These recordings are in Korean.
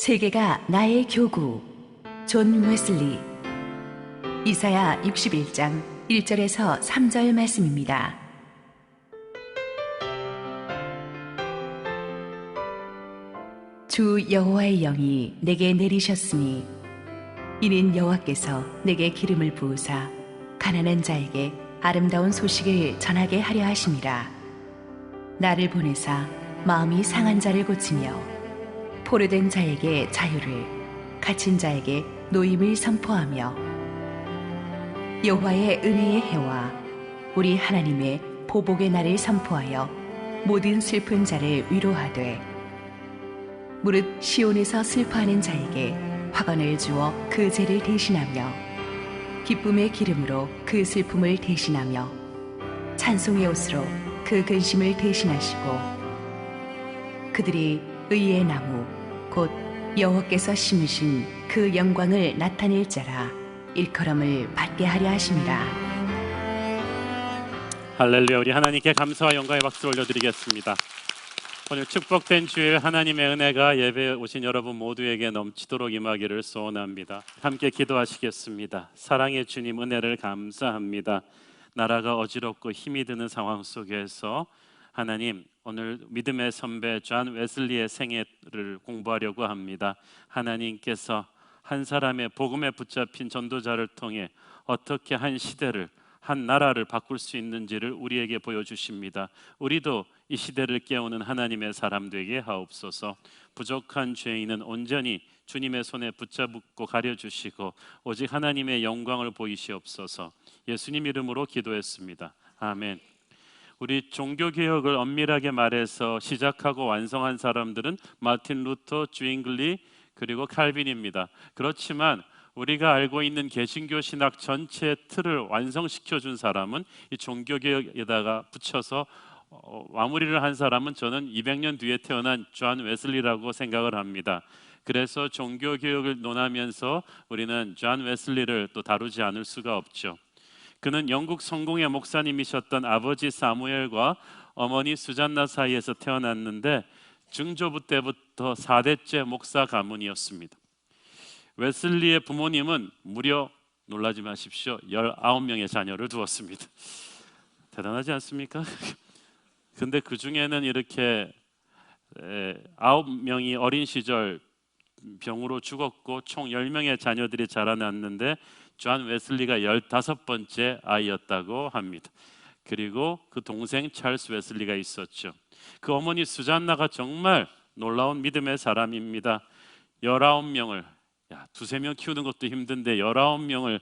세계가 나의 교구. 존 웨슬리. 이사야 61장 1절에서 3절 말씀입니다. 주 여호와의 영이 내게 내리셨으니 이는 여호와께서 내게 기름을 부으사 가난한 자에게 아름다운 소식을 전하게 하려 하심이라. 나를 보내사 마음이 상한 자를 고치며 포로된 자에게 자유를, 갇힌 자에게 노임을 선포하며 여호와의 은혜의 해와 우리 하나님의 보복의 날을 선포하여 모든 슬픈 자를 위로하되 무릇 시온에서 슬퍼하는 자에게 화관을 주어 그 죄를 대신하며 기쁨의 기름으로 그 슬픔을 대신하며 찬송의 옷으로 그 근심을 대신하시고 그들이 의의 나무 곧 여호와께서 심으신 그 영광을 나타낼 자라 일컬음을 받게 하려 하심이라. 할렐루야. 우리 하나님께 감사와 영광의 박수를 올려드리겠습니다. 오늘 축복된 주일 하나님의 은혜가 예배에 오신 여러분 모두에게 넘치도록 임하기를 소원합니다. 함께 기도하시겠습니다. 사랑의 주님, 은혜를 감사합니다. 나라가 어지럽고 힘이 드는 상황 속에서 하나님, 오늘 믿음의 선배 존 웨슬리의 생애를 공부하려고 합니다. 하나님께서 한 사람의 복음에 붙잡힌 전도자를 통해 어떻게 한 시대를, 한 나라를 바꿀 수 있는지를 우리에게 보여주십니다. 우리도 이 시대를 깨우는 하나님의 사람 되게 하옵소서. 부족한 죄인은 온전히 주님의 손에 붙잡고 가려주시고 오직 하나님의 영광을 보이시옵소서. 예수님 이름으로 기도했습니다. 아멘. 우리 종교개혁을 엄밀하게 말해서 시작하고 완성한 사람들은 마틴 루터, 주잉글리 그리고 칼빈입니다. 그렇지만 우리가 알고 있는 개신교 신학 전체의 틀을 완성시켜 준 사람은 이 종교개혁에다가 붙여서 마무리를 한 사람은 저는 200년 뒤에 태어난 존 웨슬리라고 생각을 합니다. 그래서 종교개혁을 논하면서 우리는 존 웨슬리를 또 다루지 않을 수가 없죠. 그는 영국 성공의 목사님이셨던 아버지 사무엘과 어머니 수잔나 사이에서 태어났는데 증조부 때부터 4대째 목사 가문이었습니다. 웨슬리의 부모님은 무려, 놀라지 마십시오, 19명의 자녀를 두었습니다. 대단하지 않습니까? 근데 그 중에는 이렇게 9명이 어린 시절 병으로 죽었고 총 10명의 자녀들이 자라났는데 존 웨슬리가 15번째 아이였다고 합니다. 그리고 그 동생 찰스 웨슬리가 있었죠. 그 어머니 수잔나가 정말 놀라운 믿음의 사람입니다. 19명을, 두세 명 키우는 것도 힘든데 19명을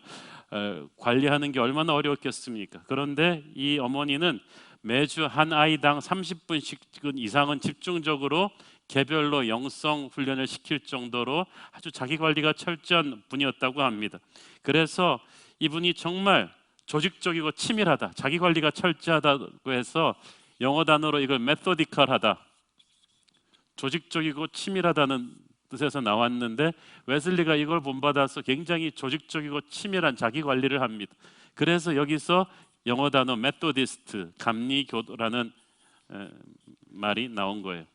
관리하는 게 얼마나 어려웠겠습니까? 그런데 이 어머니는 매주 한 아이당 30분씩 이상은 집중적으로 개별로 영성 훈련을 시킬 정도로 아주 자기 관리가 철저한 분이었다고 합니다. 그래서 이분이 정말 조직적이고 치밀하다, 자기 관리가 철저하다고 해서 영어 단어로 이걸 메소디컬하다, 조직적이고 치밀하다는 뜻에서 나왔는데 웨슬리가 이걸 본받아서 굉장히 조직적이고 치밀한 자기 관리를 합니다. 그래서 여기서 영어 단어 메소디스트, 감리교도라는 말이 나온 거예요.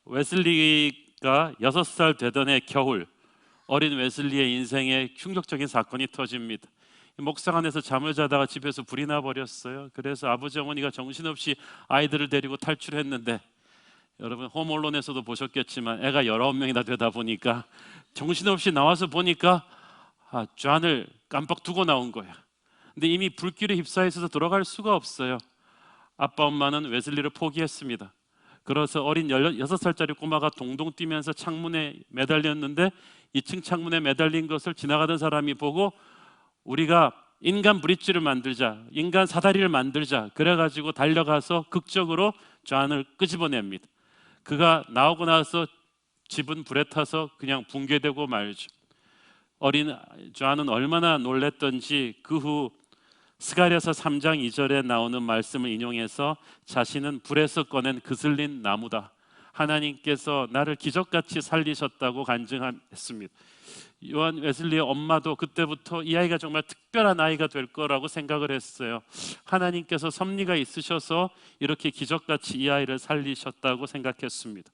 웨슬리가 6살 되던 해 겨울, 어린 웨슬리의 인생에 충격적인 사건이 터집니다. 목사관에서 잠을 자다가 집에서 불이 나버렸어요. 그래서 아버지 어머니가 정신없이 아이들을 데리고 탈출했는데, 여러분 홈얼론에서도 보셨겠지만 애가 19명이나 되다 보니까 정신없이 나와서 보니까 존을 깜빡 두고 나온 거야. 근데 이미 불길에 휩싸여 있어서 돌아갈 수가 없어요. 아빠 엄마는 웨슬리를 포기했습니다. 그래서 어린 16살짜리 꼬마가 동동 뛰면서 창문에 매달렸는데 2층 창문에 매달린 것을 지나가던 사람이 보고 우리가 인간 브릿지를 만들자, 인간 사다리를 만들자, 그래가지고 달려가서 극적으로 존을 끄집어냅니다. 그가 나오고 나서 집은 불에 타서 그냥 붕괴되고 말죠. 어린 존은 얼마나 놀랬던지 그 후 스가랴서 3장 2절에 나오는 말씀을 인용해서 자신은 불에서 꺼낸 그슬린 나무다, 하나님께서 나를 기적같이 살리셨다고 간증했습니다. 요한 웨슬리의 엄마도 그때부터 이 아이가 정말 특별한 아이가 될 거라고 생각을 했어요. 하나님께서 섭리가 있으셔서 이렇게 기적같이 이 아이를 살리셨다고 생각했습니다.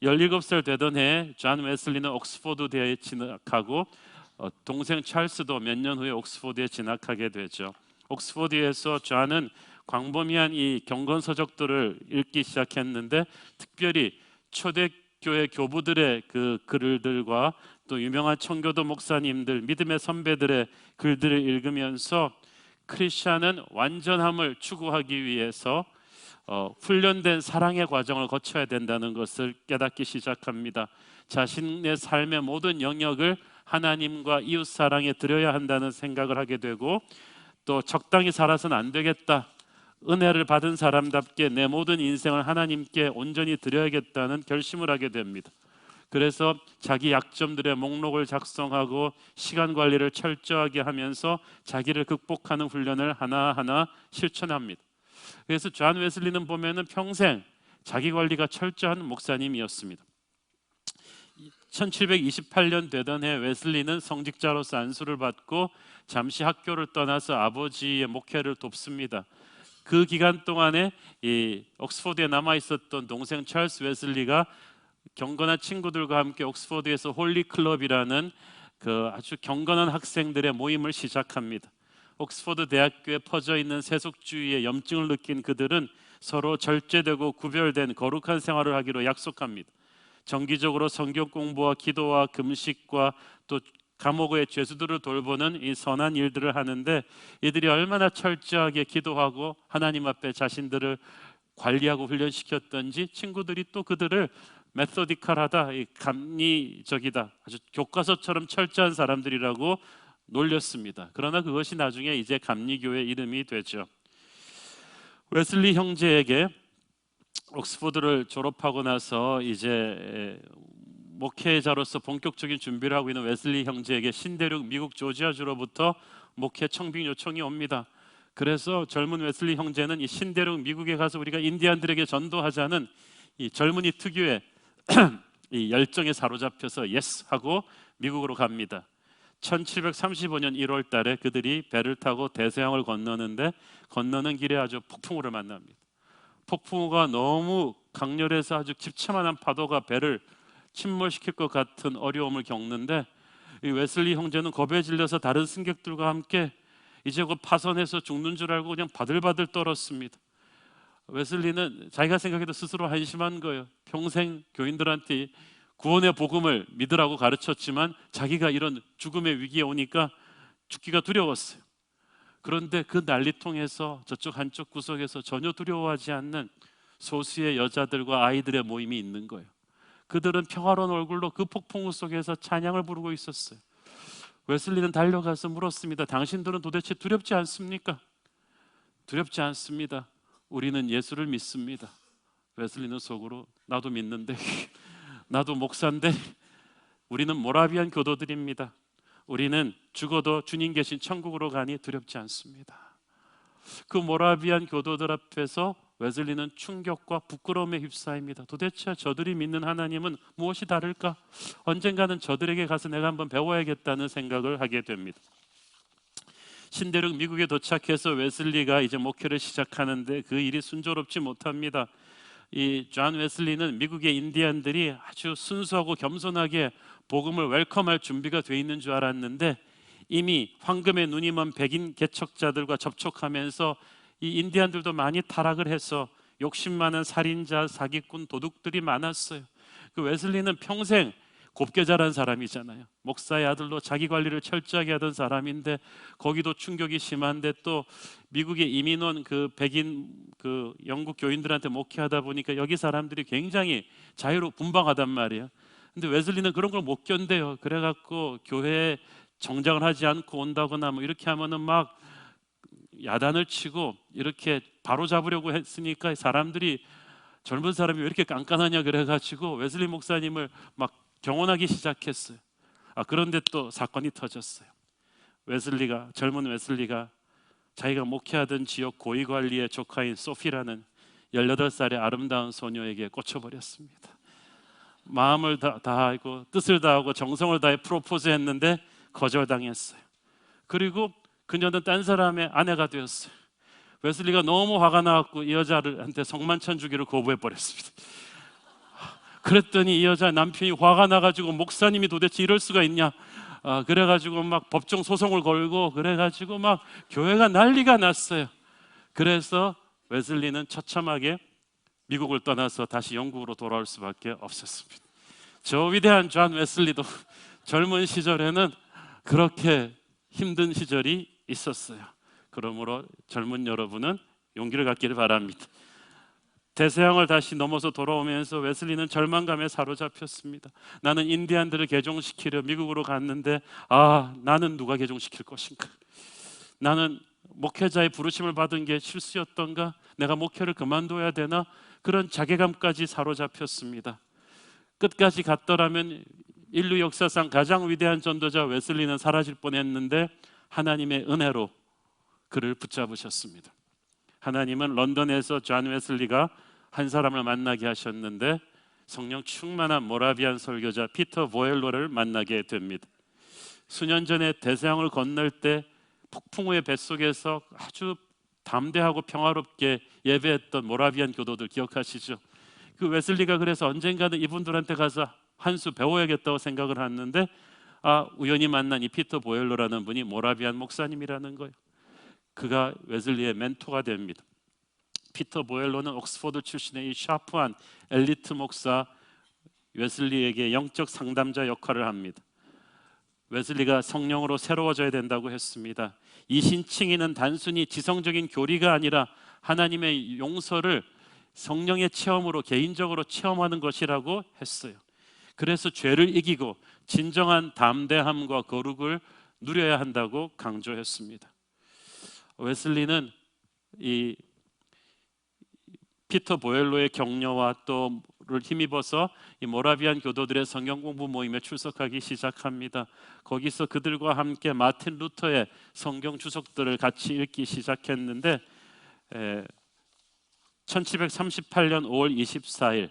17살 되던 해에 존 웨슬리는 옥스포드 대에 진학하고 동생 찰스도 몇 년 후에 옥스포드에 진학하게 되죠. 옥스포드에서 존은 광범위한 이 경건 서적들을 읽기 시작했는데, 특별히 초대교회 교부들의 그 글들과 또 유명한 청교도 목사님들, 믿음의 선배들의 글들을 읽으면서 크리스천은 완전함을 추구하기 위해서 훈련된 사랑의 과정을 거쳐야 된다는 것을 깨닫기 시작합니다. 자신의 삶의 모든 영역을 하나님과 이웃 사랑에 드려야 한다는 생각을 하게 되고, 또 적당히 살아서는 안 되겠다, 은혜를 받은 사람답게 내 모든 인생을 하나님께 온전히 드려야겠다는 결심을 하게 됩니다. 그래서 자기 약점들의 목록을 작성하고 시간 관리를 철저하게 하면서 자기를 극복하는 훈련을 하나하나 실천합니다. 그래서 존 웨슬리는 보면은 평생 자기 관리가 철저한 목사님이었습니다. 1728년 되던 해 웨슬리는 성직자로서 안수를 받고 잠시 학교를 떠나서 아버지의 목회를 돕습니다. 그 기간 동안에 이 옥스포드에 남아 있었던 동생 찰스 웨슬리가 경건한 친구들과 함께 옥스포드에서 홀리 클럽이라는 그 아주 경건한 학생들의 모임을 시작합니다. 옥스포드 대학교에 퍼져 있는 세속주의의 염증을 느낀 그들은 서로 절제되고 구별된 거룩한 생활을 하기로 약속합니다. 정기적으로 성경 공부와 기도와 금식과 또 감옥의 죄수들을 돌보는 이 선한 일들을 하는데, 이들이 얼마나 철저하게 기도하고 하나님 앞에 자신들을 관리하고 훈련시켰던지 친구들이 또 그들을 메소디컬하다, 감리적이다, 아주 교과서처럼 철저한 사람들이라고 놀렸습니다. 그러나 그것이 나중에 이제 감리교의 이름이 되죠. 웨슬리 형제에게 옥스포드를 졸업하고 나서 이제 목회자로서 본격적인 준비를 하고 있는 웨슬리 형제에게 신대륙 미국 조지아주로부터 목회 청빙 요청이 옵니다. 그래서 젊은 웨슬리 형제는 이 신대륙 미국에 가서 우리가 인디안들에게 전도하자는 이 젊은이 특유의 이 열정에 사로잡혀서 예스 하고 미국으로 갑니다. 1735년 1월 달에 그들이 배를 타고 대서양을 건너는데, 건너는 길에 아주 폭풍우를 만납니다. 폭풍우가 너무 강렬해서 아주 집채만한 파도가 배를 침몰시킬 것 같은 어려움을 겪는데, 이 웨슬리 형제는 겁에 질려서 다른 승객들과 함께 이제 곧 파손해서 죽는 줄 알고 그냥 바들바들 떨었습니다. 웨슬리는 자기가 생각해도 스스로 한심한 거예요. 평생 교인들한테 구원의 복음을 믿으라고 가르쳤지만 자기가 이런 죽음의 위기에 오니까 죽기가 두려웠어요. 그런데 그 난리통에서 저쪽 한쪽 구석에서 전혀 두려워하지 않는 소수의 여자들과 아이들의 모임이 있는 거예요. 그들은 평화로운 얼굴로 그 폭풍우 속에서 찬양을 부르고 있었어요. 웨슬리는 달려가서 물었습니다. 당신들은 도대체 두렵지 않습니까? 두렵지 않습니다. 우리는 예수를 믿습니다. 웨슬리는 속으로 나도 믿는데 나도 목사인데 우리는 모라비안 교도들입니다. 우리는 죽어도 주님 계신 천국으로 가니 두렵지 않습니다. 그 모라비안 교도들 앞에서 웨슬리는 충격과 부끄러움에 휩싸입니다. 도대체 저들이 믿는 하나님은 무엇이 다를까? 언젠가는 저들에게 가서 내가 한번 배워야겠다는 생각을 하게 됩니다. 신대륙 미국에 도착해서 웨슬리가 이제 목회를 시작하는데 그 일이 순조롭지 못합니다. 이 존 웨슬리는 미국의 인디안들이 아주 순수하고 겸손하게 복음을 웰컴할 준비가 돼 있는 줄 알았는데, 이미 황금의 눈이 먼 백인 개척자들과 접촉하면서 이 인디안들도 많이 타락을 해서 욕심 많은 살인자, 사기꾼, 도둑들이 많았어요. 그 웨슬리는 평생 곱게 자란 사람이잖아요. 목사의 아들로 자기 관리를 철저하게 하던 사람인데 거기도 충격이 심한데, 또 미국에 이민 온 그 백인 그 영국 교인들한테 목회하다 보니까 여기 사람들이 굉장히 자유로 분방하단 말이에요. 근데 웨슬리는 그런 걸 못 견뎌요. 그래갖고 교회에 정장을 하지 않고 온다거나 뭐 이렇게 하면은 막 야단을 치고 이렇게 바로 잡으려고 했으니까 사람들이, 젊은 사람이 왜 이렇게 깐깐하냐 그래가지고 웨슬리 목사님을 막 경원하기 시작했어요. 그런데 또 사건이 터졌어요. 젊은 웨슬리가 자기가 목회하던 지역 고위관리의 조카인 소피라는 18살의 아름다운 소녀에게 꽂혀버렸습니다. 마음을 다하고 뜻을 다하고 정성을 다해 프로포즈했는데 거절당했어요. 그리고 그녀는 딴 사람의 아내가 되었어요. 웨슬리가 너무 화가 나갖고 이 여자한테 성만찬 주기를 거부해버렸습니다. 그랬더니 이 여자 남편이 화가 나가지고 목사님이 도대체 이럴 수가 있냐, 그래가지고 막 법정 소송을 걸고 그래가지고 막 교회가 난리가 났어요. 그래서 웨슬리는 처참하게 미국을 떠나서 다시 영국으로 돌아올 수밖에 없었습니다. 저 위대한 존 웨슬리도 젊은 시절에는 그렇게 힘든 시절이 있었어요. 그러므로 젊은 여러분은 용기를 갖기를 바랍니다. 대서양을 다시 넘어서 돌아오면서 웨슬리는 절망감에 사로잡혔습니다. 나는 인디안들을 개종시키려 미국으로 갔는데 나는 누가 개종시킬 것인가? 나는 목회자의 부르심을 받은 게 실수였던가? 내가 목회를 그만둬야 되나? 그런 자괴감까지 사로잡혔습니다. 끝까지 갔더라면 인류 역사상 가장 위대한 전도자 웨슬리는 사라질 뻔했는데 하나님의 은혜로 그를 붙잡으셨습니다. 하나님은 런던에서 존 웨슬리가 한 사람을 만나게 하셨는데 성령 충만한 모라비안 설교자 피터 보엘로를 만나게 됩니다. 수년 전에 대서양을 건널 때 폭풍우의 뱃속에서 아주 담대하고 평화롭게 예배했던 모라비안 교도들 기억하시죠? 그 웨슬리가 그래서 언젠가는 이분들한테 가서 한 수 배워야겠다고 생각을 했는데 우연히 만난 이 피터 보엘로라는 분이 모라비안 목사님이라는 거예요. 그가 웨슬리의 멘토가 됩니다. 피터 보엘로는 옥스퍼드 출신의 이 샤프한 엘리트 목사 웨슬리에게 영적 상담자 역할을 합니다. 웨슬리가 성령으로 새로워져야 된다고 했습니다. 이 신칭의는 단순히 지성적인 교리가 아니라 하나님의 용서를 성령의 체험으로 개인적으로 체험하는 것이라고 했어요. 그래서 죄를 이기고 진정한 담대함과 거룩을 누려야 한다고 강조했습니다. 웨슬리는 이 피터 보엘로의 격려와 또를 힘입어서 이 모라비안 교도들의 성경 공부 모임에 출석하기 시작합니다. 거기서 그들과 함께 마틴 루터의 성경 주석들을 같이 읽기 시작했는데 1738년 5월 24일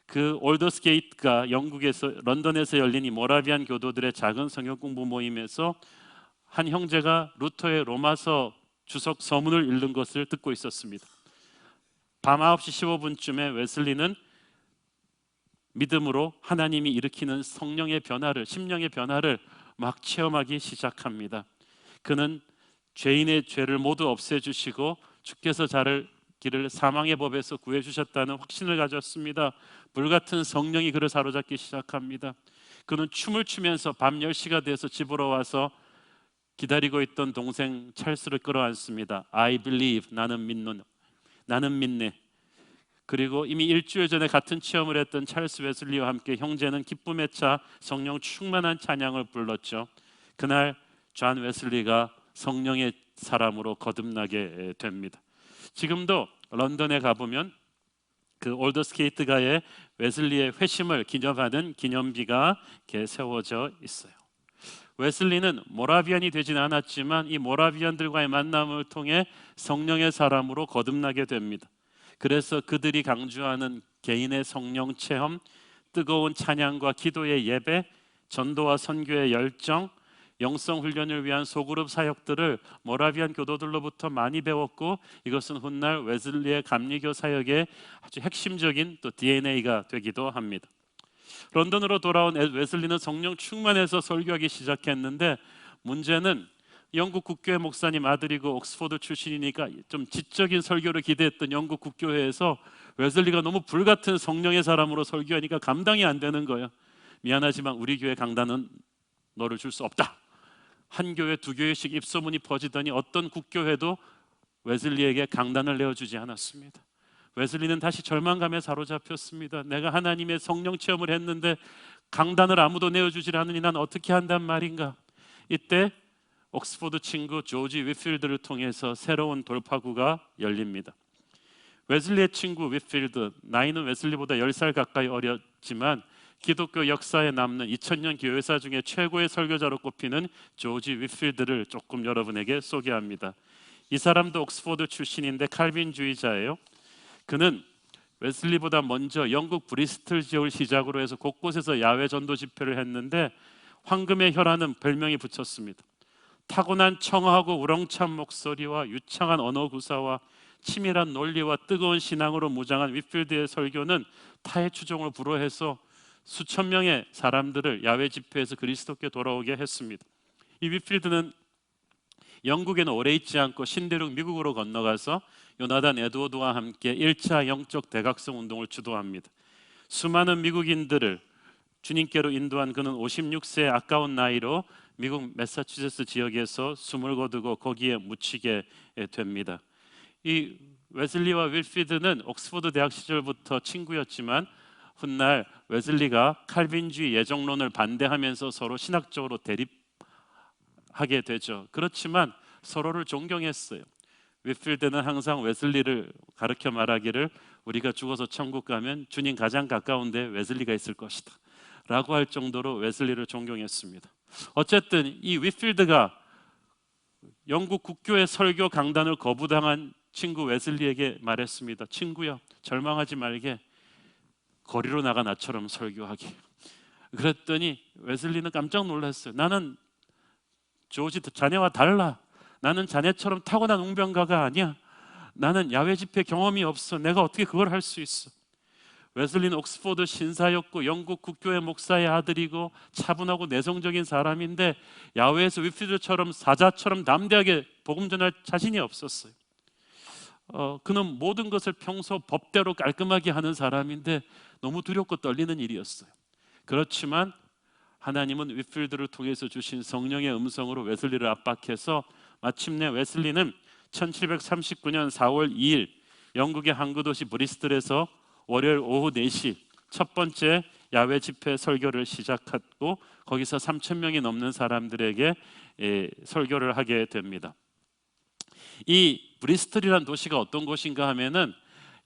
그 올더스게이트가 영국에서 런던에서 열린 이 모라비안 교도들의 작은 성경 공부 모임에서 한 형제가 루터의 로마서 주석 서문을 읽는 것을 듣고 있었습니다. 밤 9시 15분쯤에 웨슬리는 믿음으로 하나님이 일으키는 성령의 변화를, 심령의 변화를 막 체험하기 시작합니다. 그는 죄인의 죄를 모두 없애주시고 주께서 자를 길을 사망의 법에서 구해주셨다는 확신을 가졌습니다. 불같은 성령이 그를 사로잡기 시작합니다. 그는 춤을 추면서 밤 10시가 돼서 집으로 와서 기다리고 있던 동생 찰스를 끌어안습니다. I believe, 나는 믿네. 그리고 이미 일주일 전에 같은 체험을 했던 찰스 웨슬리와 함께 형제는 기쁨에 차 성령 충만한 찬양을 불렀죠. 그날 존 웨슬리가 성령의 사람으로 거듭나게 됩니다. 지금도 런던에 가보면 그 올더스게이트가에 웨슬리의 회심을 기념하는 기념비가 이렇게 세워져 있어요. 웨슬리는 모라비안이 되진 않았지만 이 모라비안들과의 만남을 통해 성령의 사람으로 거듭나게 됩니다. 그래서 그들이 강조하는 개인의 성령 체험, 뜨거운 찬양과 기도의 예배, 전도와 선교의 열정, 영성 훈련을 위한 소그룹 사역들을 모라비안 교도들로부터 많이 배웠고 이것은 훗날 웨슬리의 감리교 사역의 아주 핵심적인 또 DNA가 되기도 합니다. 런던으로 돌아온 웨슬리는 성령 충만해서 설교하기 시작했는데 문제는 영국 국교회 목사님 아들이고 옥스퍼드 출신이니까 좀 지적인 설교를 기대했던 영국 국교회에서 웨슬리가 너무 불같은 성령의 사람으로 설교하니까 감당이 안 되는 거예요. 미안하지만 우리 교회 강단은 너를 줄 수 없다. 한 교회 두 교회씩 입소문이 퍼지더니 어떤 국교회도 웨슬리에게 강단을 내어주지 않았습니다. 웨슬리는 다시 절망감에 사로잡혔습니다. 내가 하나님의 성령 체험을 했는데 강단을 아무도 내어주지 않으니 난 어떻게 한단 말인가. 이때 옥스퍼드 친구 조지 위필드를 통해서 새로운 돌파구가 열립니다. 웨슬리의 친구 위필드, 나이는 웨슬리보다 10살 가까이 어렸지만 기독교 역사에 남는 2000년 교회사 중에 최고의 설교자로 꼽히는 조지 위필드를 조금 여러분에게 소개합니다. 이 사람도 옥스퍼드 출신인데 칼빈주의자예요. 그는 웨슬리보다 먼저 영국 브리스틀 지역을 시작으로 해서 곳곳에서 야외 전도 집회를 했는데 황금의 혀라는 별명이 붙였습니다. 타고난 청아하고 우렁찬 목소리와 유창한 언어 구사와 치밀한 논리와 뜨거운 신앙으로 무장한 윗필드의 설교는 타의 추종을 불허해서 수천 명의 사람들을 야외 집회에서 그리스도께 돌아오게 했습니다. 이 윗필드는 영국에는 오래 있지 않고 신대륙 미국으로 건너가서 요나단 에드워드와 함께 1차 영적 대각성 운동을 주도합니다. 수많은 미국인들을 주님께로 인도한 그는 56세의 아까운 나이로 미국 매사추세츠 지역에서 숨을 거두고 거기에 묻히게 됩니다. 이 웨슬리와 윌피드는 옥스퍼드 대학 시절부터 친구였지만 훗날 웨슬리가 칼빈주의 예정론을 반대하면서 서로 신학적으로 대립하게 되죠. 그렇지만 서로를 존경했어요. 윌필드는 항상 웨슬리를 가르쳐 말하기를 우리가 죽어서 천국 가면 주님 가장 가까운데 웨슬리가 있을 것이다 라고 할 정도로 웨슬리를 존경했습니다. 어쨌든 이 윗필드가 영국 국교의 설교 강단을 거부당한 친구 웨슬리에게 말했습니다. 친구야, 절망하지 말게. 거리로 나가 나처럼 설교하게. 그랬더니 웨슬리는 깜짝 놀랐어요. 나는 조지 자네와 달라. 나는 자네처럼 타고난 웅변가가 아니야. 나는 야외 집회 경험이 없어. 내가 어떻게 그걸 할 수 있어. 웨슬리는 옥스퍼드 신사였고 영국 국교의 목사의 아들이고 차분하고 내성적인 사람인데 야외에서 윗필드처럼 사자처럼 담대하게 복음 전할 자신이 없었어요. 그는 모든 것을 평소 법대로 깔끔하게 하는 사람인데 너무 두렵고 떨리는 일이었어요. 그렇지만 하나님은 윗필드를 통해서 주신 성령의 음성으로 웨슬리를 압박해서 마침내 웨슬리는 1739년 4월 2일 영국의 항구 도시 브리스톨에서 월요일 오후 4시 첫 번째 야외 집회 설교를 시작했고 거기서 3,000명이 넘는 사람들에게 설교를 하게 됩니다. 이 브리스톨이라는 도시가 어떤 곳인가 하면은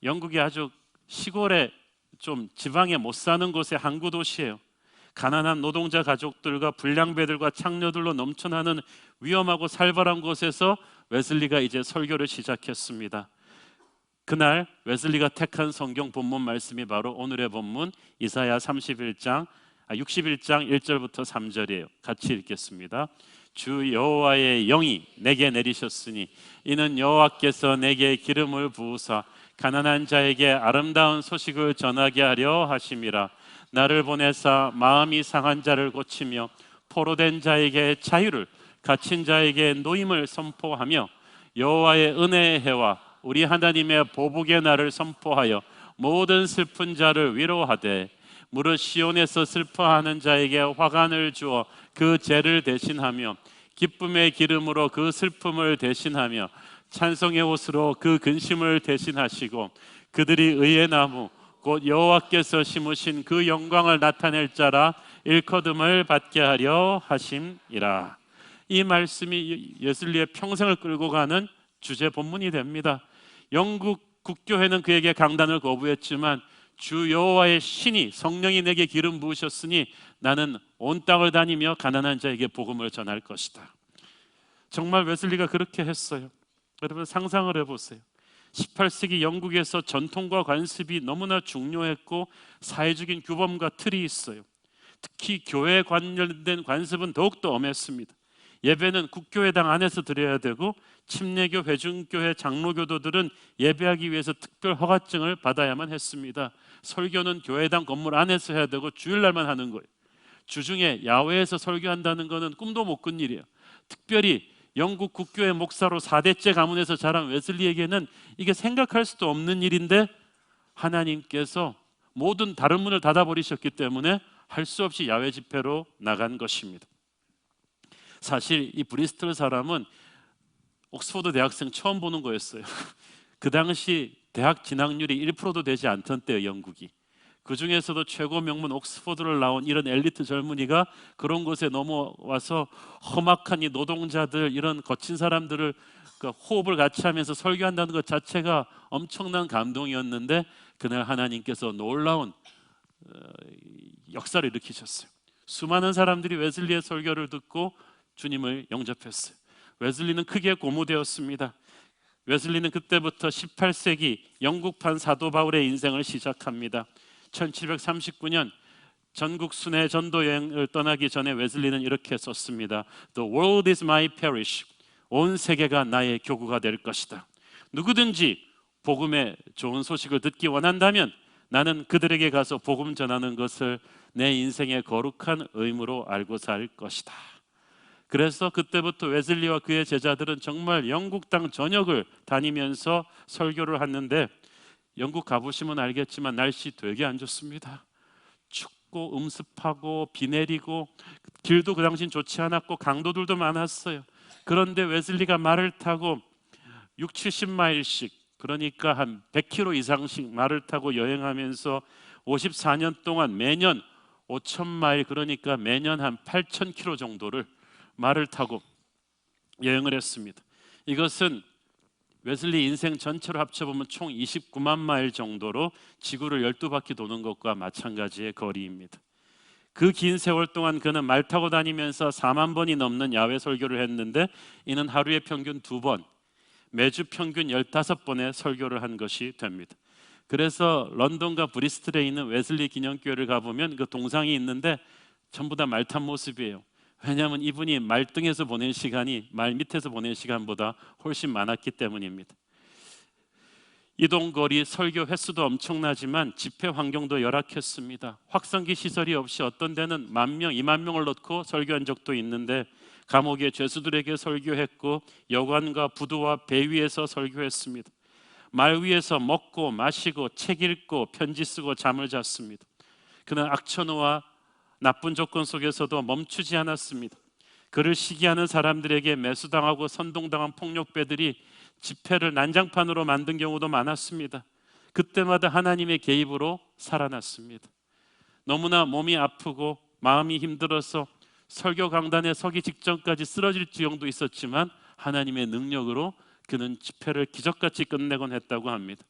영국의 아주 시골에 좀 지방에 못 사는 곳의 항구 도시예요. 가난한 노동자 가족들과 불량배들과 창녀들로 넘쳐나는 위험하고 살벌한 곳에서 웨슬리가 이제 설교를 시작했습니다. 그날 웨슬리가 택한 성경 본문 말씀이 바로 오늘의 본문 이사야 61장 1절부터 3절이에요. 같이 읽겠습니다. 주 여호와의 영이 내게 내리셨으니 이는 여호와께서 내게 기름을 부으사 가난한 자에게 아름다운 소식을 전하게 하려 하심이라. 나를 보내사 마음이 상한 자를 고치며 포로된 자에게 자유를 갇힌 자에게 노임을 선포하며 여호와의 은혜의 해와 우리 하나님의 보복의 날을 선포하여 모든 슬픈 자를 위로하되 무릇 시온에서 슬퍼하는 자에게 화관을 주어 그 죄를 대신하며 기쁨의 기름으로 그 슬픔을 대신하며 찬송의 옷으로 그 근심을 대신하시고 그들이 의의 나무 곧 여호와께서 심으신 그 영광을 나타낼 자라 일거듬을 받게 하려 하심이라. 이 말씀이 웨슬리의 평생을 끌고 가는 주제 본문이 됩니다. 영국 국교회는 그에게 강단을 거부했지만 주 여호와의 신이 성령이 내게 기름 부으셨으니 나는 온 땅을 다니며 가난한 자에게 복음을 전할 것이다. 정말 웨슬리가 그렇게 했어요. 여러분 상상을 해보세요. 18세기 영국에서 전통과 관습이 너무나 중요했고 사회적인 규범과 틀이 있어요. 특히 교회에 관련된 관습은 더욱더 엄했습니다. 예배는 국교회당 안에서 드려야 되고 침례교, 회중교회, 장로교도들은 예배하기 위해서 특별 허가증을 받아야만 했습니다. 설교는 교회당 건물 안에서 해야 되고 주일날만 하는 거예요. 주중에 야외에서 설교한다는 것은 꿈도 못 꾼 일이에요. 특별히 영국 국교회 목사로 4대째 가문에서 자란 웨슬리에게는 이게 생각할 수도 없는 일인데 하나님께서 모든 다른 문을 닫아버리셨기 때문에 할 수 없이 야외 집회로 나간 것입니다. 사실 이 브리스톨 사람은 옥스퍼드 대학생 처음 보는 거였어요. 그 당시 대학 진학률이 1%도 되지 않던 때의 영국이. 그 중에서도 최고 명문 옥스퍼드를 나온 이런 엘리트 젊은이가 그런 곳에 넘어와서 험악한 이 노동자들 이런 거친 사람들을 호흡을 같이 하면서 설교한다는 것 자체가 엄청난 감동이었는데 그날 하나님께서 놀라운 역사를 일으키셨어요. 수많은 사람들이 웨슬리의 설교를 듣고 주님을 영접했어요. 웨슬리는 크게 고무되었습니다. 웨슬리는 그때부터 18세기 영국판 사도 바울의 인생을 시작합니다. 1739년 전국 순회 전도 여행을 떠나기 전에 웨슬리는 이렇게 썼습니다. The world is my parish. 온 세계가 나의 교구가 될 것이다. 누구든지 복음의 좋은 소식을 듣기 원한다면 나는 그들에게 가서 복음 전하는 것을 내 인생의 거룩한 의무로 알고 살 것이다. 그래서 그때부터 웨슬리와 그의 제자들은 정말 영국 땅 전역을 다니면서 설교를 하는데, 영국 가보시면 알겠지만 날씨 되게 안 좋습니다. 춥고 음습하고 비 내리고 길도 그 당시엔 좋지 않았고 강도들도 많았어요. 그런데 웨슬리가 말을 타고 6, 70마일씩, 그러니까 한 100km 이상씩 말을 타고 여행하면서 54년 동안 매년 5,000마일, 그러니까 매년 한 8,000km 정도를 말을 타고 여행을 했습니다. 이것은 웨슬리 인생 전체로 합쳐보면 총 29만 마일 정도로 지구를 12바퀴 도는 것과 마찬가지의 거리입니다. 그 긴 세월 동안 그는 말 타고 다니면서 4만 번이 넘는 야외 설교를 했는데, 이는 하루에 평균 2번, 매주 평균 15번의 설교를 한 것이 됩니다. 그래서 런던과 브리스톨에 있는 웨슬리 기념교회를 가보면 그 동상이 있는데 전부 다 말 탄 모습이에요. 왜냐하면 이분이 말등에서 보낸 시간이 말 밑에서 보낸 시간보다 훨씬 많았기 때문입니다. 이동거리, 설교 횟수도 엄청나지만 집회 환경도 열악했습니다. 확성기 시설이 없이 어떤 데는 10,000명, 20,000명을 넣고 설교한 적도 있는데, 감옥의 죄수들에게 설교했고 여관과 부두와 배 위에서 설교했습니다. 말 위에서 먹고 마시고 책 읽고 편지 쓰고 잠을 잤습니다. 그는 악천후와 나쁜 조건 속에서도 멈추지 않았습니다. 그를 시기하는 사람들에게 매수당하고 선동당한 폭력배들이 집회를 난장판으로 만든 경우도 많았습니다. 그때마다 하나님의 개입으로 살아났습니다. 너무나 몸이 아프고 마음이 힘들어서 설교 강단에 서기 직전까지 쓰러질 지경도 있었지만 하나님의 능력으로 그는 집회를 기적같이 끝내곤 했다고 합니다.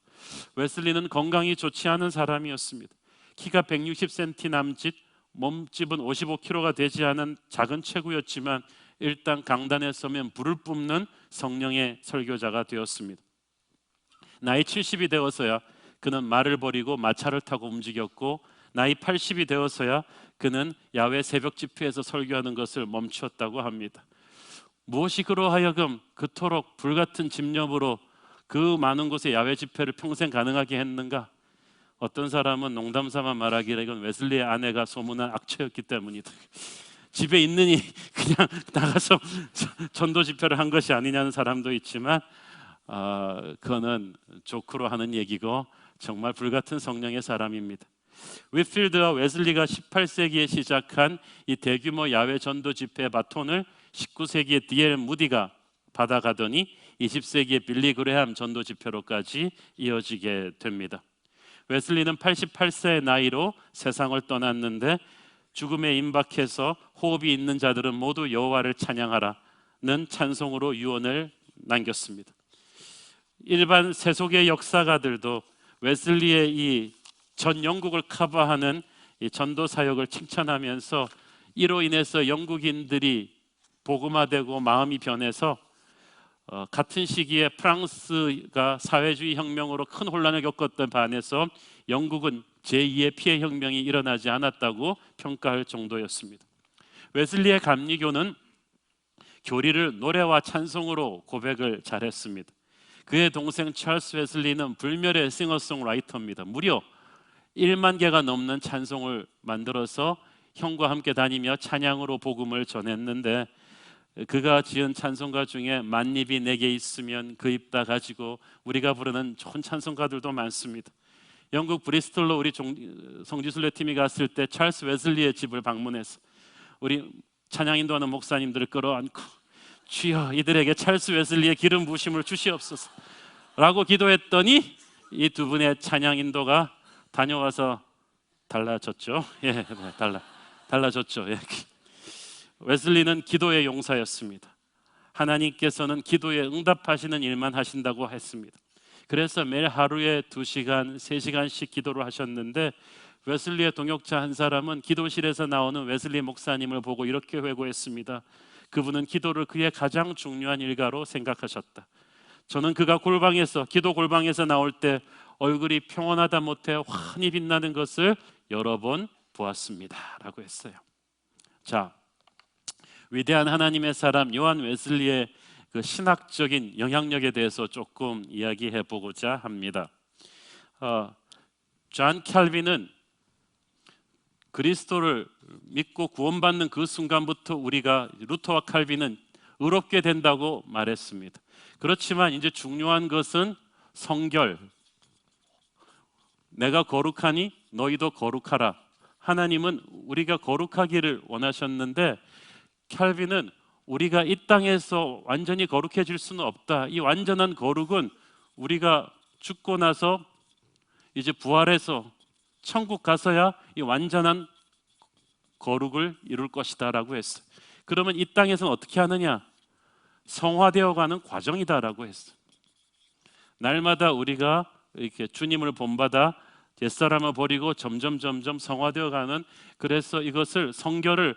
웨슬리는 건강이 좋지 않은 사람이었습니다. 키가 160cm 남짓, 몸집은 55kg가 되지 않은 작은 체구였지만 일단 강단에 서면 불을 뿜는 성령의 설교자가 되었습니다. 나이 70이 되어서야 그는 말을 버리고 마차를 타고 움직였고, 나이 80이 되어서야 그는 야외 새벽 집회에서 설교하는 것을 멈추었다고 합니다. 무엇이 그로 하여금 그토록 불같은 집념으로 그 많은 곳에 야외 집회를 평생 가능하게 했는가? 어떤 사람은 농담삼아 말하기를 이건 웨슬리의 아내가 소문난 악취였기 때문이다. 집에 있느니 그냥 나가서 전도 집회를 한 것이 아니냐는 사람도 있지만, 그거는 조크로 하는 얘기고 정말 불같은 성령의 사람입니다. 위필드와 웨슬리가 18세기에 시작한 이 대규모 야외 전도 집회 바톤을 19세기에 D.L. 무디가 받아가더니 20세기에 빌리 그레함 전도 집회로까지 이어지게 됩니다. 웨슬리는 88세의 나이로 세상을 떠났는데, 죽음에 임박해서 호흡이 있는 자들은 모두 여호와를 찬양하라는 찬송으로 유언을 남겼습니다. 일반 세속의 역사가들도 웨슬리의 이 전 영국을 커버하는 이 전도 사역을 칭찬하면서 이로 인해서 영국인들이 복음화되고 마음이 변해서 같은 시기에 프랑스가 사회주의 혁명으로 큰 혼란을 겪었던 반해서 영국은 제2의 피해 혁명이 일어나지 않았다고 평가할 정도였습니다. 웨슬리의 감리교는 교리를 노래와 찬송으로 고백을 잘했습니다. 그의 동생 찰스 웨슬리는 불멸의 싱어송라이터입니다. 무려 1만 개가 넘는 찬송을 만들어서 형과 함께 다니며 찬양으로 복음을 전했는데, 그가 지은 찬송가 중에 만입이 내게 있으면 그 입 다 가지고 우리가 부르는 좋은 찬송가들도 많습니다. 영국 브리스톨로 우리 성지순례 팀이 갔을 때 찰스 웨슬리의 집을 방문해서 우리 찬양 인도하는 목사님들을 끌어안고 주여 이들에게 찰스 웨슬리의 기름 부으심을 주시옵소서 라고 기도했더니 이 두 분의 찬양 인도가 다녀와서 달라졌죠. 예, 달라졌죠. 예. 웨슬리는 기도의 용사였습니다. 하나님께서는 기도에 응답하시는 일만 하신다고 했습니다. 그래서 매일 하루에 2시간, 3시간씩 기도를 하셨는데, 웨슬리의 동역자 한 사람은 기도실에서 나오는 웨슬리 목사님을 보고 이렇게 회고했습니다. 그분은 기도를 그의 가장 중요한 일가로 생각하셨다. 저는 그가 기도 골방에서 나올 때 얼굴이 평온하다 못해 환히 빛나는 것을 여러 번 보았습니다 라고 했어요. 자, 위대한 하나님의 사람 요한 웨슬리의 그 신학적인 영향력에 대해서 조금 이야기해 보고자 합니다. 존 캘빈은 그리스도를 믿고 구원받는 그 순간부터 우리가 루터와 칼빈은 의롭게 된다고 말했습니다. 그렇지만 이제 중요한 것은 성결, 내가 거룩하니 너희도 거룩하라. 하나님은 우리가 거룩하기를 원하셨는데 캘빈은 우리가 이 땅에서 완전히 거룩해질 수는 없다. 이 완전한 거룩은 우리가 죽고 나서 이제 부활해서 천국 가서야 이 완전한 거룩을 이룰 것이다 라고 했어요. 그러면 이 땅에서는 어떻게 하느냐? 성화되어 가는 과정이다라고 했어요. 날마다 우리가 이렇게 주님을 본받아 옛사람을 버리고 점점 성화되어 가는, 그래서 이것을 성결을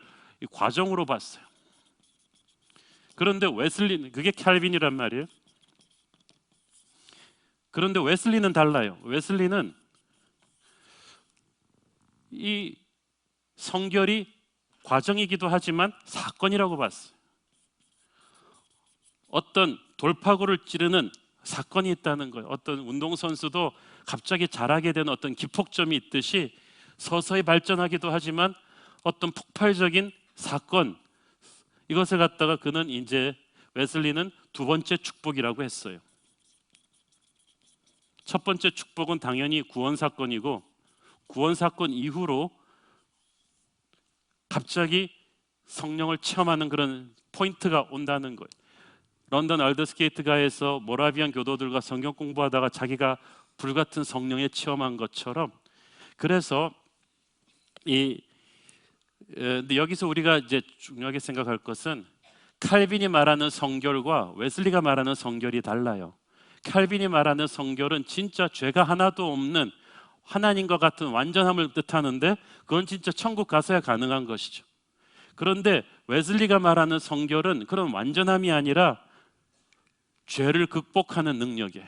과정으로 봤어요. 그런데 웨슬리는, 그게 캘빈이란 말이에요. 그런데 웨슬리는 달라요. 웨슬리는 이 성결이 과정이기도 하지만 사건이라고 봤어요. 어떤 돌파구를 찌르는 사건이 있다는 거예요. 어떤 운동선수도 갑자기 잘하게 되는 어떤 기폭점이 있듯이 서서히 발전하기도 하지만 어떤 폭발적인 사건, 이것을 갖다가 그는 이제 웨슬리는 두 번째 축복이라고 했어요. 첫 번째 축복은 당연히 구원 사건이고, 구원 사건 이후로 갑자기 성령을 체험하는 그런 포인트가 온다는 거예요. 런던 알더스게이트가에서 모라비안 교도들과 성경 공부하다가 자기가 불같은 성령에 체험한 것처럼, 그래서 근데 여기서 우리가 이제 중요하게 생각할 것은 칼빈이 말하는 성결과 웨슬리가 말하는 성결이 달라요. 칼빈이 말하는 성결은 진짜 죄가 하나도 없는 하나님과 같은 완전함을 뜻하는데 그건 진짜 천국 가서야 가능한 것이죠. 그런데 웨슬리가 말하는 성결은 그런 완전함이 아니라 죄를 극복하는 능력이에요.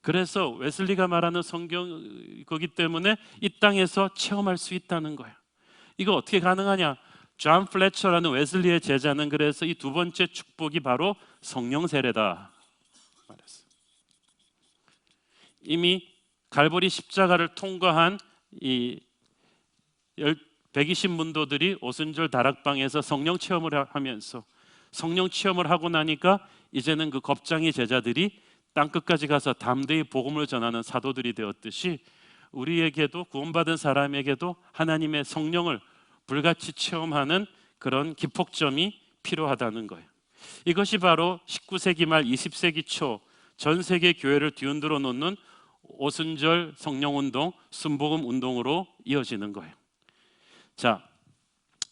그래서 웨슬리가 말하는 성경 거기 때문에 이 땅에서 체험할 수 있다는 거예요. 이거 어떻게 가능하냐? 존 플래처라는 웨슬리의 제자는 그래서 이 두 번째 축복이 바로 성령 세례다 말했어요. 이미 갈보리 십자가를 통과한 이 120문도들이 오순절 다락방에서 성령 체험을 하면서 성령 체험을 하고 나니까 이제는 그 겁쟁이 제자들이 땅끝까지 가서 담대히 복음을 전하는 사도들이 되었듯이 우리에게도, 구원받은 사람에게도 하나님의 성령을 불같이 체험하는 그런 기폭점이 필요하다는 거예요. 이것이 바로 19세기 말 20세기 초 전 세계 교회를 뒤흔들어 놓는 오순절 성령운동, 순복음 운동으로 이어지는 거예요. 자,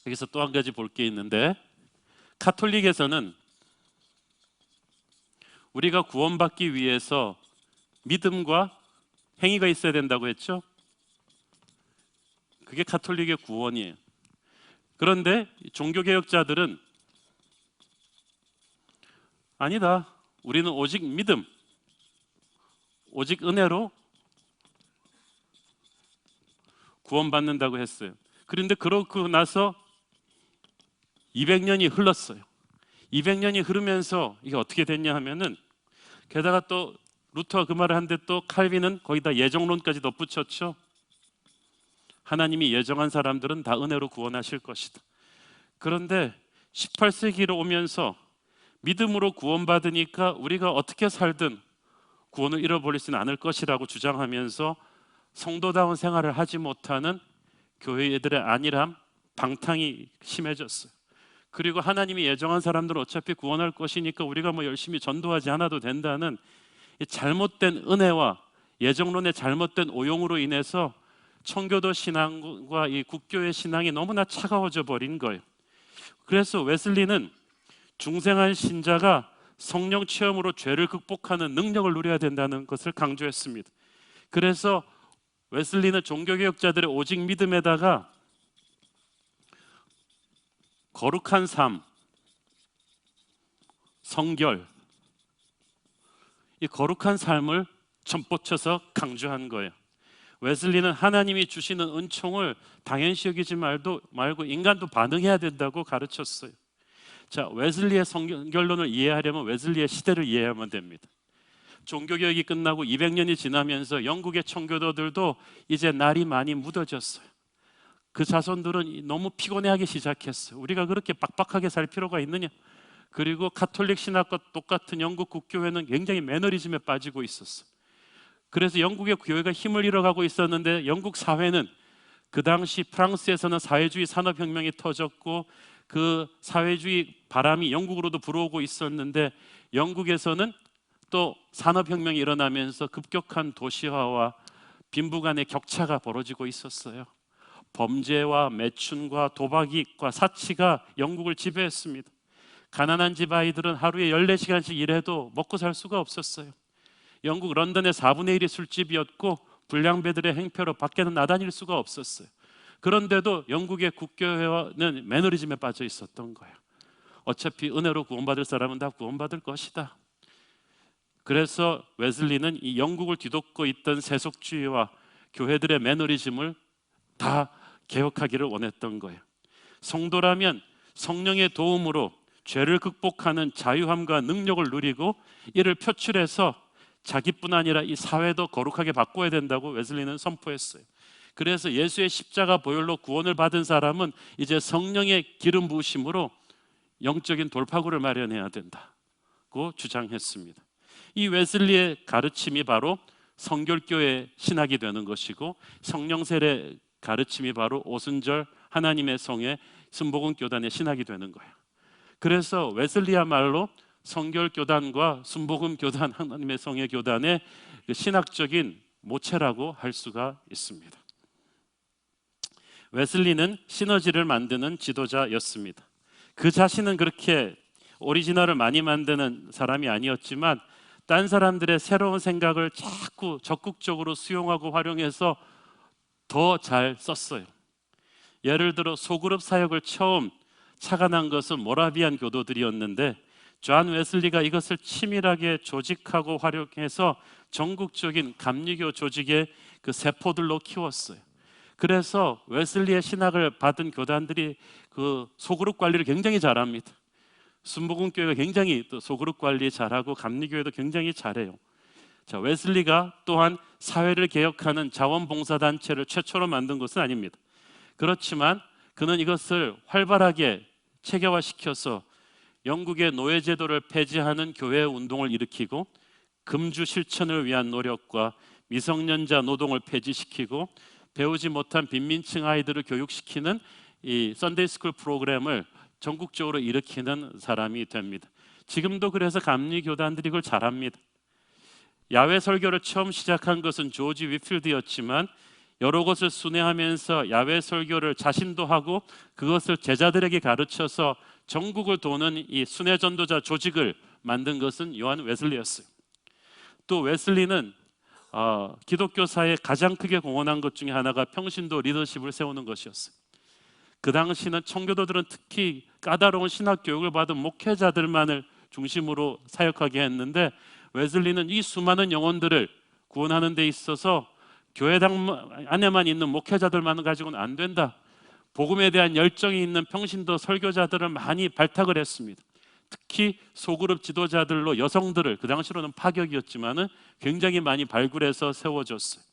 여기서 또 한 가지 볼 게 있는데, 카톨릭에서는 우리가 구원받기 위해서 믿음과 행위가 있어야 된다고 했죠. 그게 카톨릭의 구원이에요. 그런데 종교개혁자들은 아니다, 우리는 오직 믿음, 오직 은혜로 구원받는다고 했어요. 그런데 그러고 나서 200년이 흘렀어요. 200년이 흐르면서 이게 어떻게 됐냐 하면은, 게다가 또 루터가 그 말을 하는데 또 칼빈은 거기다 예정론까지 덧붙였죠. 하나님이 예정한 사람들은 다 은혜로 구원하실 것이다. 그런데 18세기로 오면서 믿음으로 구원받으니까 우리가 어떻게 살든 구원을 잃어버리지는 않을 것이라고 주장하면서 성도다운 생활을 하지 못하는 교회들의 안일함, 방탕이 심해졌어요. 그리고 하나님이 예정한 사람들은 어차피 구원할 것이니까 우리가 뭐 열심히 전도하지 않아도 된다는 이 잘못된 은혜와 예정론의 잘못된 오용으로 인해서 청교도 신앙과 이 국교의 신앙이 너무나 차가워져 버린 거예요. 그래서 웨슬리는 중생한 신자가 성령 체험으로 죄를 극복하는 능력을 누려야 된다는 것을 강조했습니다. 그래서 웨슬리는 종교개혁자들의 오직 믿음에다가 거룩한 삶, 성결, 이 거룩한 삶을 전포쳐서 강조한 거예요. 웨슬리는 하나님이 주시는 은총을 당연시 여기지 말고 인간도 반응해야 된다고 가르쳤어요. 자, 웨슬리의 성결론을 이해하려면 웨슬리의 시대를 이해하면 됩니다. 종교개혁이 끝나고 200년이 지나면서 영국의 청교도들도 이제 날이 많이 묻어졌어요. 그 자손들은 너무 피곤해하기 시작했어요. 우리가 그렇게 빡빡하게 살 필요가 있느냐? 그리고 가톨릭 신학과 똑같은 영국 국교회는 굉장히 매너리즘에 빠지고 있었어요. 그래서 영국의 교회가 힘을 잃어가고 있었는데 영국 사회는 그 당시 프랑스에서는 사회주의 산업혁명이 터졌고 그 사회주의 바람이 영국으로도 불어오고 있었는데 영국에서는 또 산업혁명이 일어나면서 급격한 도시화와 빈부 간의 격차가 벌어지고 있었어요. 범죄와 매춘과 도박과 사치가 영국을 지배했습니다. 가난한 집 아이들은 하루에 14시간씩 일해도 먹고 살 수가 없었어요. 영국 런던의 4분의 1이 술집이었고 불량배들의 행패로 밖에는 나다닐 수가 없었어요. 그런데도 영국의 국교회는 매너리즘에 빠져 있었던 거예요. 어차피 은혜로 구원받을 사람은 다 구원받을 것이다. 그래서 웨슬리는 이 영국을 뒤덮고 있던 세속주의와 교회들의 매너리즘을 다 개혁하기를 원했던 거예요. 성도라면 성령의 도움으로 죄를 극복하는 자유함과 능력을 누리고 이를 표출해서 자기뿐 아니라 이 사회도 거룩하게 바꿔야 된다고 웨슬리는 선포했어요. 그래서 예수의 십자가 보혈로 구원을 받은 사람은 이제 성령의 기름 부으심으로 영적인 돌파구를 마련해야 된다고 주장했습니다. 이 웨슬리의 가르침이 바로 성결교회 신학이 되는 것이고 성령 세례 가르침이 바로 오순절 하나님의 성의 순복음교단의 신학이 되는 거예요. 그래서 웨슬리야말로 성결교단과 순복음교단 하나님의 성의 교단의 신학적인 모체라고 할 수가 있습니다. 웨슬리는 시너지를 만드는 지도자였습니다. 그 자신은 그렇게 오리지널을 많이 만드는 사람이 아니었지만 딴 사람들의 새로운 생각을 자꾸 적극적으로 수용하고 활용해서 더 잘 썼어요. 예를 들어 소그룹 사역을 처음 착안한 것은 모라비안 교도들이었는데 존 웨슬리가 이것을 치밀하게 조직하고 활용해서 전국적인 감리교 조직의 그 세포들로 키웠어요. 그래서 웨슬리의 신학을 받은 교단들이 그 소그룹 관리를 굉장히 잘합니다. 순복음교회가 굉장히 또 소그룹 관리 잘하고 감리교회도 굉장히 잘해요. 자, 웨슬리가 또한 사회를 개혁하는 자원봉사단체를 최초로 만든 것은 아닙니다. 그렇지만 그는 이것을 활발하게 체계화시켜서 영국의 노예제도를 폐지하는 교회 운동을 일으키고 금주 실천을 위한 노력과 미성년자 노동을 폐지시키고 배우지 못한 빈민층 아이들을 교육시키는 이 썬데이 스쿨 프로그램을 전국적으로 일으키는 사람이 됩니다. 지금도 그래서 감리교단들이 그걸 잘합니다. 야외 설교를 처음 시작한 것은 조지 위필드였지만 여러 곳을 순회하면서 야외 설교를 자신도 하고 그것을 제자들에게 가르쳐서 전국을 도는 이 순회 전도자 조직을 만든 것은 요한 웨슬리였어요. 또 웨슬리는 기독교사에 가장 크게 공헌한 것 중에 하나가 평신도 리더십을 세우는 것이었어요. 그 당시는 청교도들은 특히 까다로운 신학 교육을 받은 목회자들만을 중심으로 사역하게 했는데 웨슬리는 이 수많은 영혼들을 구원하는 데 있어서 교회당 안에만 있는 목회자들만 가지고는 안 된다. 복음에 대한 열정이 있는 평신도 설교자들을 많이 발탁을 했습니다. 특히 소그룹 지도자들로 여성들을 그 당시로는 파격이었지만은 굉장히 많이 발굴해서 세워줬어요.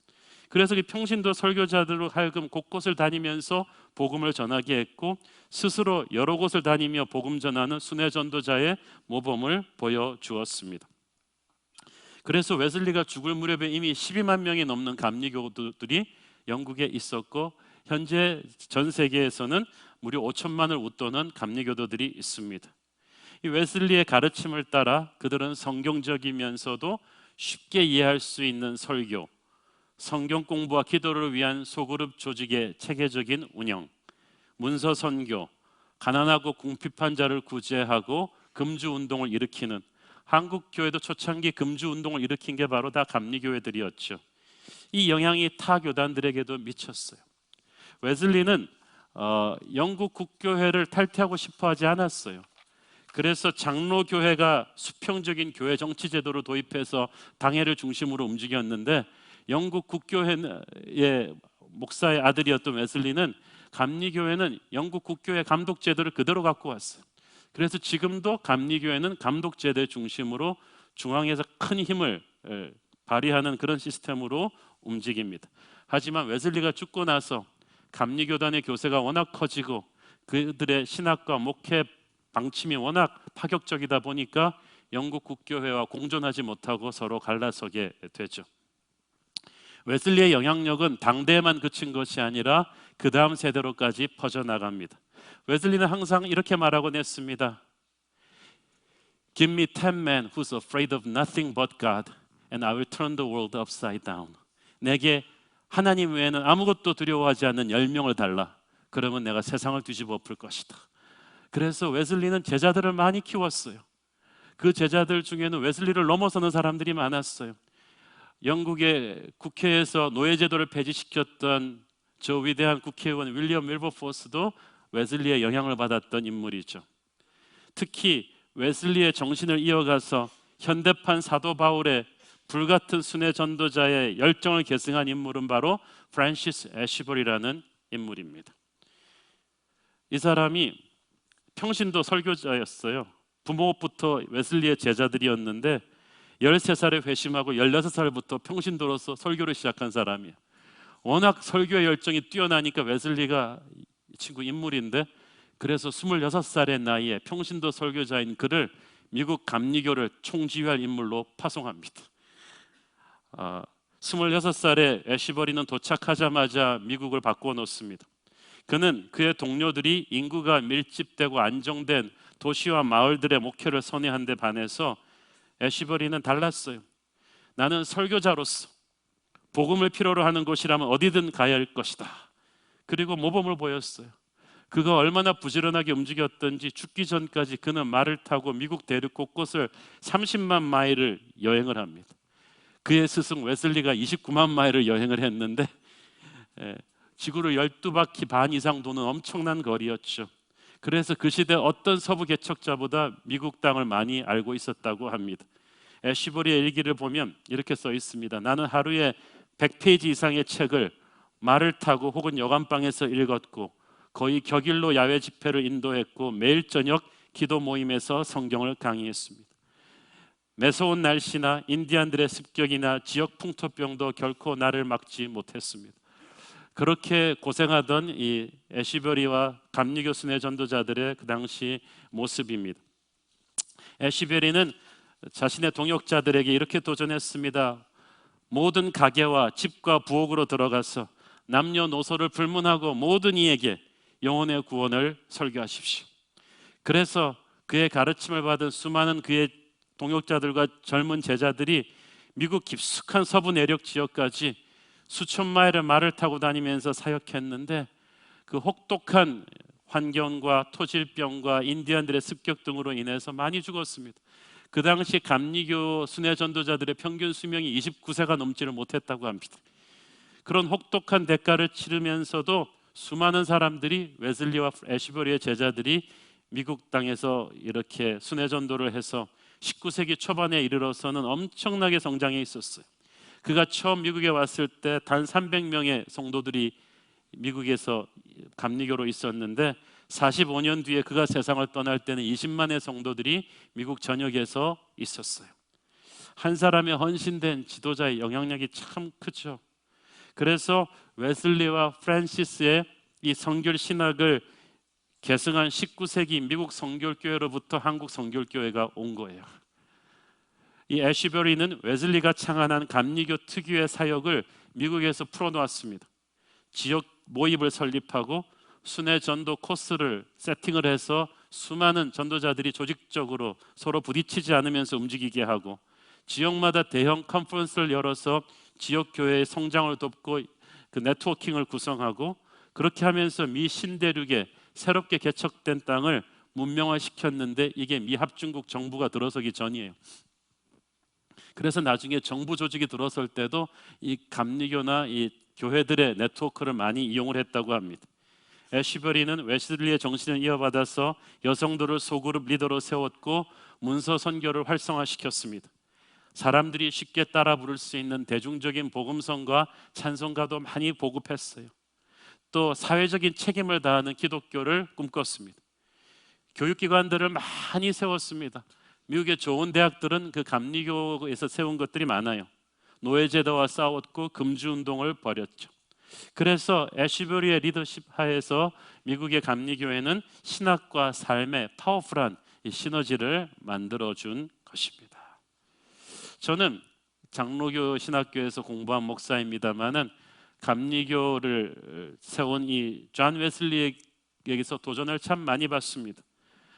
그래서 그 평신도 설교자들로 하여금 곳곳을 다니면서 복음을 전하게 했고 스스로 여러 곳을 다니며 복음 전하는 순회 전도자의 모범을 보여주었습니다. 그래서 웨슬리가 죽을 무렵에 이미 12만 명이 넘는 감리교도들이 영국에 있었고 현재 전 세계에서는 무려 5천만을 웃도는 감리교도들이 있습니다. 이 웨슬리의 가르침을 따라 그들은 성경적이면서도 쉽게 이해할 수 있는 설교, 성경 공부와 기도를 위한 소그룹 조직의 체계적인 운영, 문서 선교, 가난하고 궁핍한 자를 구제하고 금주 운동을 일으키는, 한국 교회도 초창기 금주 운동을 일으킨 게 바로 다 감리교회들이었죠. 이 영향이 타 교단들에게도 미쳤어요. 웨슬리는 영국 국교회를 탈퇴하고 싶어 하지 않았어요. 그래서 장로교회가 수평적인 교회 정치 제도를 도입해서 당회를 중심으로 움직였는데 영국 국교회의 목사의 아들이었던 웨슬리는 감리교회는 영국 국교회 감독 제도를 그대로 갖고 왔어요. 그래서 지금도 감리교회는 감독제대 중심으로 중앙에서 큰 힘을 발휘하는 그런 시스템으로 움직입니다. 하지만 웨슬리가 죽고 나서 감리교단의 교세가 워낙 커지고 그들의 신학과 목회 방침이 워낙 파격적이다 보니까 영국 국교회와 공존하지 못하고 서로 갈라서게 되죠. 웨슬리의 영향력은 당대에만 그친 것이 아니라 그 다음 세대로까지 퍼져나갑니다. 웨슬리는 항상 이렇게 말하곤 했습니다. Give me 10 men who's afraid of nothing but God and I will turn the world upside down. 내게 하나님 외에는 아무것도 두려워하지 않는 10명을 달라. 그러면 내가 세상을 뒤집어 엎을 것이다. 그래서 웨슬리는 제자들을 많이 키웠어요. 그 제자들 중에는 웨슬리를 넘어서는 사람들이 많았어요. 영국의 국회에서 노예제도를 폐지시켰던 저 위대한 국회의원 윌리엄 윌버포스도 웨슬리의 영향을 받았던 인물이죠. 특히 웨슬리의 정신을 이어가서 현대판 사도 바울의 불같은 순회 전도자의 열정을 계승한 인물은 바로 프란시스 애쉬버리라는 인물입니다. 이 사람이 평신도 설교자였어요. 부모부터 웨슬리의 제자들이었는데 13살에 회심하고 16살부터 평신도로서 설교를 시작한 사람이에요. 워낙 설교의 열정이 뛰어나니까 웨슬리가 이 친구 인물인데, 그래서 26살의 나이에 평신도 설교자인 그를 미국 감리교를 총지휘할 인물로 파송합니다. 26살에 애쉬버리는 도착하자마자 미국을 바꾸어 놓습니다. 그는 그의 동료들이 인구가 밀집되고 안정된 도시와 마을들의 목회를 선회한 데 반해서 애쉬버리는 달랐어요. 나는 설교자로서 복음을 필요로 하는 곳이라면 어디든 가야 할 것이다. 그리고 모범을 보였어요. 그가 얼마나 부지런하게 움직였던지 죽기 전까지 그는 말을 타고 미국 대륙 곳곳을 30만 마일을 여행을 합니다. 그의 스승 웨슬리가 29만 마일을 여행을 했는데 지구를 12바퀴 반 이상 도는 엄청난 거리였죠. 그래서 그 시대 어떤 서부 개척자보다 미국 땅을 많이 알고 있었다고 합니다. 애쉬버리의 일기를 보면 이렇게 써 있습니다. 나는 하루에 100페이지 이상의 책을 말을 타고 혹은 여관방에서 읽었고 거의 격일로 야외 집회를 인도했고 매일 저녁 기도 모임에서 성경을 강의했습니다. 매서운 날씨나 인디안들의 습격이나 지역 풍토병도 결코 나를 막지 못했습니다. 그렇게 고생하던 이 애쉬버리와 감리교 순회 전도자들의 그 당시 모습입니다. 애쉬버리는 자신의 동역자들에게 이렇게 도전했습니다. 모든 가게와 집과 부엌으로 들어가서 남녀노소를 불문하고 모든 이에게 영혼의 구원을 설교하십시오. 그래서 그의 가르침을 받은 수많은 그의 동역자들과 젊은 제자들이 미국 깊숙한 서부 내륙 지역까지 수천 마일의 말을 타고 다니면서 사역했는데 그 혹독한 환경과 토질병과 인디안들의 습격 등으로 인해서 많이 죽었습니다. 그 당시 감리교 순회 전도자들의 평균 수명이 29세가 넘지를 못했다고 합니다. 그런 혹독한 대가를 치르면서도 수많은 사람들이 웨슬리와 애쉬버리의 제자들이 미국 땅에서 이렇게 순회 전도를 해서 19세기 초반에 이르러서는 엄청나게 성장해 있었어요. 그가 처음 미국에 왔을 때 단 300명의 성도들이 미국에서 감리교로 있었는데 45년 뒤에 그가 세상을 떠날 때는 20만의 성도들이 미국 전역에서 있었어요. 한 사람의 헌신된 지도자의 영향력이 참 크죠. 그래서 웨슬리와 프란시스의 이 성결 신학을 계승한 19세기 미국 성결교회로부터 한국 성결교회가 온 거예요. 이 애쉬버리는 웨슬리가 창안한 감리교 특유의 사역을 미국에서 풀어놓았습니다. 지역 모임을 설립하고 순회 전도 코스를 세팅을 해서 수많은 전도자들이 조직적으로 서로 부딪히지 않으면서 움직이게 하고 지역마다 대형 컨퍼런스를 열어서 지역 교회의 성장을 돕고 그 네트워킹을 구성하고 그렇게 하면서 미 신대륙에 새롭게 개척된 땅을 문명화시켰는데 이게 미 합중국 정부가 들어서기 전이에요. 그래서 나중에 정부 조직이 들어설 때도 이 감리교나 이 교회들의 네트워크를 많이 이용을 했다고 합니다. 애쉬버리는 웨슬리의 정신을 이어받아서 여성들을 소그룹 리더로 세웠고 문서 선교를 활성화시켰습니다. 사람들이 쉽게 따라 부를 수 있는 대중적인 복음성과 찬송가도 많이 보급했어요. 또 사회적인 책임을 다하는 기독교를 꿈꿨습니다. 교육기관들을 많이 세웠습니다. 미국의 좋은 대학들은 그 감리교에서 세운 것들이 많아요. 노예제도와 싸웠고 금주운동을 벌였죠. 그래서 애쉬버리의 리더십 하에서 미국의 감리교회는 신학과 삶의 파워풀한 이 시너지를 만들어준 것입니다. 저는 장로교 신학교에서 공부한 목사입니다만은 감리교를 세운 이 존 웨슬리에게서 도전을 참 많이 받습니다.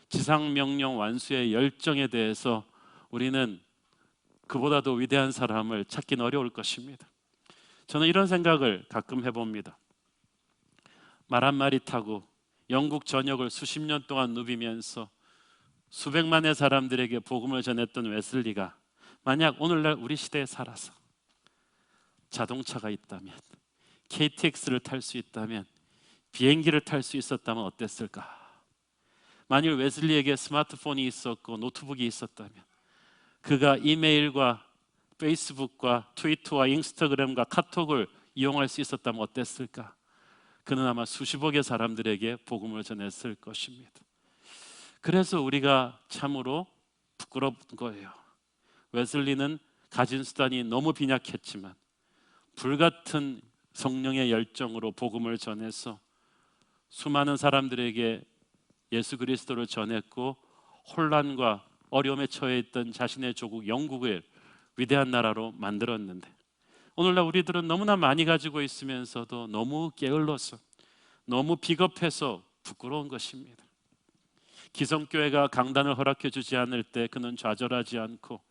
지상명령 완수의 열정에 대해서 우리는 그보다도 위대한 사람을 찾긴 어려울 것입니다. 저는 이런 생각을 가끔 해봅니다. 말 한 마리 타고 영국 전역을 수십 년 동안 누비면서 수백만의 사람들에게 복음을 전했던 웨슬리가 만약 오늘날 우리 시대에 살아서 자동차가 있다면, KTX를 탈 수 있다면, 비행기를 탈 수 있었다면 어땠을까? 만일 웨슬리에게 스마트폰이 있었고 노트북이 있었다면, 그가 이메일과 페이스북과 트위터와 인스타그램과 카톡을 이용할 수 있었다면 어땠을까? 그는 아마 수십억의 사람들에게 복음을 전했을 것입니다. 그래서 우리가 참으로 부끄러운 거예요. 웨슬리는 가진 수단이 너무 빈약했지만 불같은 성령의 열정으로 복음을 전해서 수많은 사람들에게 예수 그리스도를 전했고, 혼란과 어려움에 처해 있던 자신의 조국 영국을 위대한 나라로 만들었는데, 오늘날 우리들은 너무나 많이 가지고 있으면서도 너무 게을러서, 너무 비겁해서 부끄러운 것입니다. 기성교회가 강단을 허락해 주지 않을 때 그는 좌절하지 않고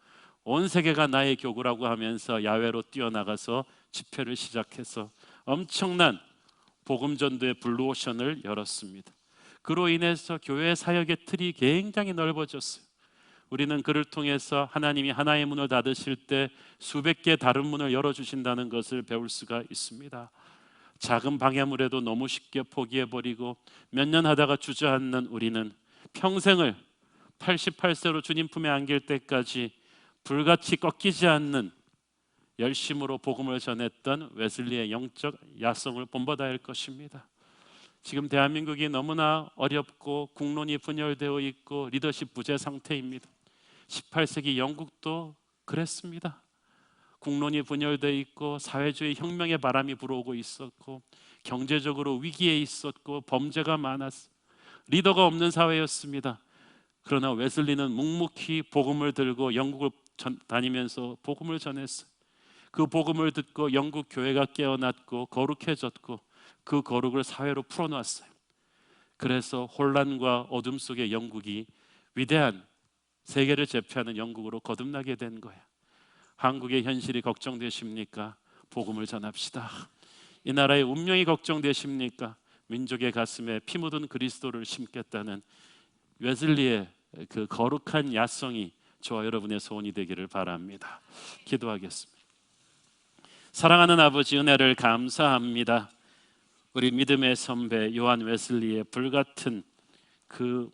온 세계가 나의 교구라고 하면서 야외로 뛰어나가서 집회를 시작해서 엄청난 복음전도의 블루오션을 열었습니다. 그로 인해서 교회 사역의 틀이 굉장히 넓어졌어요. 우리는 그를 통해서 하나님이 하나의 문을 닫으실 때 수백 개의 다른 문을 열어주신다는 것을 배울 수가 있습니다. 작은 방해물에도 너무 쉽게 포기해버리고 몇 년 하다가 주저앉는 우리는 평생을 88세로 주님 품에 안길 때까지 불같이 꺾이지 않는 열심으로 복음을 전했던 웨슬리의 영적 야성을 본받아야 할 것입니다. 지금 대한민국이 너무나 어렵고 국론이 분열되어 있고 리더십 부재 상태입니다. 18세기 영국도 그랬습니다. 국론이 분열되어 있고 사회주의 혁명의 바람이 불어오고 있었고 경제적으로 위기에 있었고 범죄가 많았습니다. 리더가 없는 사회였습니다. 그러나 웨슬리는 묵묵히 복음을 들고 영국을 다니면서 복음을 전했어요. 그 복음을 듣고 영국 교회가 깨어났고 거룩해졌고 그 거룩을 사회로 풀어놨어요. 그래서 혼란과 어둠 속의 영국이 위대한 세계를 제패하는 영국으로 거듭나게 된 거예요. 한국의 현실이 걱정되십니까? 복음을 전합시다. 이 나라의 운명이 걱정되십니까? 민족의 가슴에 피 묻은 그리스도를 심겠다는 웨슬리의 그 거룩한 야성이 저와 여러분의 소원이 되기를 바랍니다. 기도하겠습니다. 사랑하는 아버지, 은혜를 감사합니다. 우리 믿음의 선배 요한 웨슬리의 불같은 그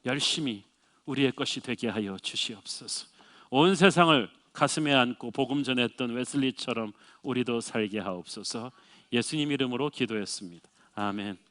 열심이 우리의 것이 되게 하여 주시옵소서. 온 세상을 가슴에 안고 복음 전했던 웨슬리처럼 우리도 살게 하옵소서. 예수님 이름으로 기도했습니다. 아멘.